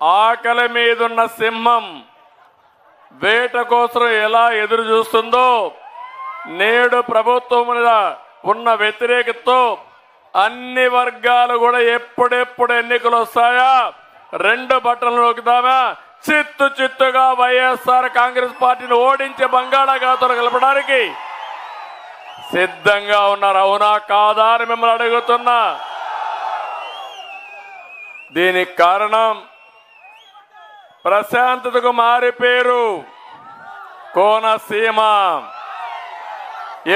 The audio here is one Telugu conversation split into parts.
ఆకలి మీదున్న సింహం వేట కోసం ఎలా ఎదురు చూస్తుందో నేడు ప్రభుత్వం మీద ఉన్న వ్యతిరేకతతో అన్ని వర్గాలు కూడా ఎప్పుడెప్పుడు ఎన్నికలు వస్తాయా రెండు బట్టలు నొక్కుదామా చిత్తు చిత్తుగా వైఎస్ఆర్ కాంగ్రెస్ పార్టీని ఓడించి బంగాళాఖాతంలో కలపడానికి సిద్ధంగా ఉన్నారు. అవునా కాదా అని మిమ్మల్ని అడుగుతున్నా. దీనికి కారణం ప్రశాంతతకు మారి పేరు కోనసీమ.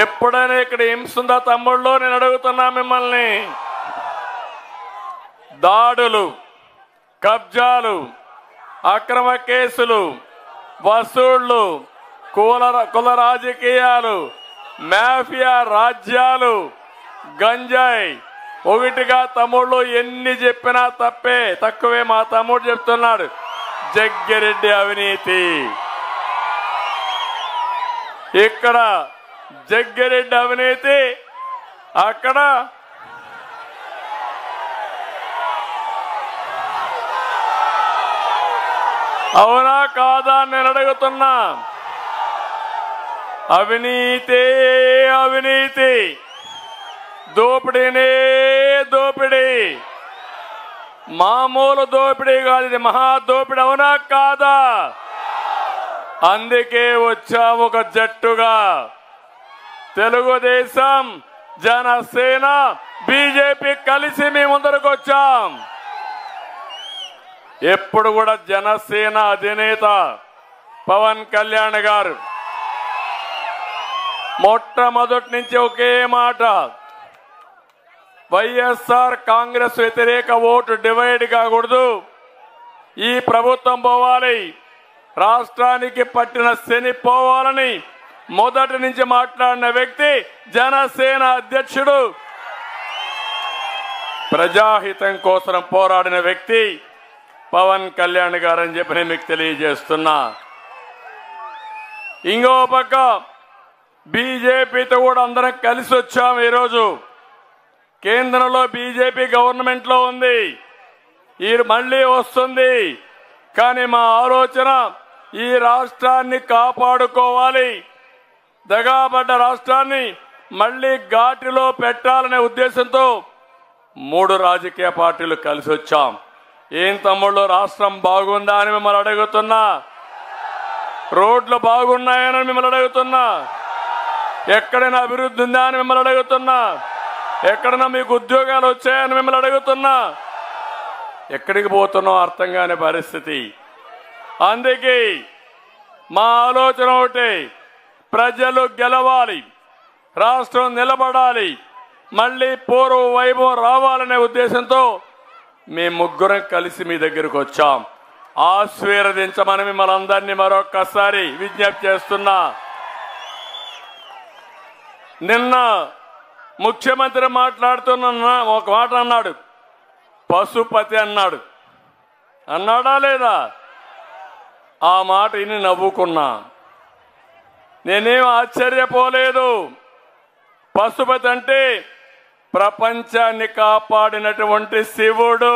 ఎప్పుడైనా ఇక్కడ హింసుందా తమ్ముళ్ళు? నేను అడుగుతున్నా మిమ్మల్ని. దాడులు, కబ్జాలు, అక్రమ కేసులు, వసూళ్లు, కుల రాజకీయాలు, మాఫియా రాజ్యాలు, గంజాయి ఒకటిగా తమ్ముళ్ళు ఎన్ని చెప్పినా తక్కువే. మా తమ్ముడు చెప్తున్నాడు జగ్గిరెడ్డి అవినీతి. ఇక్కడ జగ్గిరెడ్డి అవినీతి, అక్కడ అవునా కాదా నేను అడుగుతున్నా. అవినీతి అవినీతి, దోపిడీనే దోపిడీ, మామూలు దోపిడీ కాదు, ఇది మహా దోపిడీ. అవునా కాదా? అందుకే వచ్చాము ఒక జట్టుగా. తెలుగుదేశం, జనసేన, బీజేపీ కలిసి మీ ముందరకు వచ్చాం. ఎప్పుడు కూడా జనసేన అధినేత పవన్ కళ్యాణ్ గారు మొట్టమొదటి నుంచి ఒకే మాట, వైఎస్ఆర్ కాంగ్రెస్ వ్యతిరేక ఓటు డివైడ్ కాకూడదు, ఈ ప్రభుత్వం పోవాలి, రాష్ట్రానికి పట్టిన శని పోవాలని మొదటి నుంచి మాట్లాడిన వ్యక్తి జనసేన అధ్యక్షుడు, ప్రజాహితం కోసం పోరాడిన వ్యక్తి పవన్ కళ్యాణ్ గారు అని చెప్పి నేను మీకు తెలియజేస్తున్నా. ఇంకో పక్క బీజేపీతో కూడా అందరం కలిసి వచ్చాం. ఈరోజు కేంద్రంలో బీజేపీ గవర్నమెంట్ లో ఉంది, ఈ మళ్ళీ వస్తుంది. కానీ మా ఆలోచన ఈ రాష్ట్రాన్ని కాపాడుకోవాలి, దగాబడ్డ రాష్ట్రాన్ని మళ్ళీ ఘాటిలో పెట్టాలనే ఉద్దేశంతో 3 రాజకీయ పార్టీలు కలిసి వచ్చాం. ఏం తమ్ముళ్ళు, రాష్ట్రం బాగుందా అని మిమ్మల్ని అడుగుతున్నా. రోడ్లు బాగున్నాయని మిమ్మల్ని అడుగుతున్నా. ఎక్కడైనా అభివృద్ధి ఉందా అని మిమ్మల్ని అడుగుతున్నా. ఎక్కడైనా మీకు ఉద్యోగాలు వచ్చాయని మిమ్మల్ని అడుగుతున్నా. ఎక్కడికి పోతున్నావు అర్థం కాని పరిస్థితి. అందుకే మా ఆలోచన ఒకటి, ప్రజలు గెలవాలి, రాష్ట్రం నిలబడాలి, మళ్ళీ పూర్వ వైభవం రావాలనే ఉద్దేశంతో మేము ముగ్గురం కలిసి మీ దగ్గరకు వచ్చాం. ఆశీర్వదించమని మిమ్మల్ని అందరినీ మరొక్కసారి విజ్ఞప్తి చేస్తున్నా. నిన్న ముఖ్యమంత్రి మాట్లాడుతున్న ఒక మాట అన్నాడు, పశుపతి అన్నాడు. అన్నాడా లేదా? ఆ మాట విని నవ్వుకున్నా. నేనేం ఆశ్చర్యపోలేదు. పశుపతి అంటే ప్రపంచాన్ని కాపాడినటువంటి శివుడు.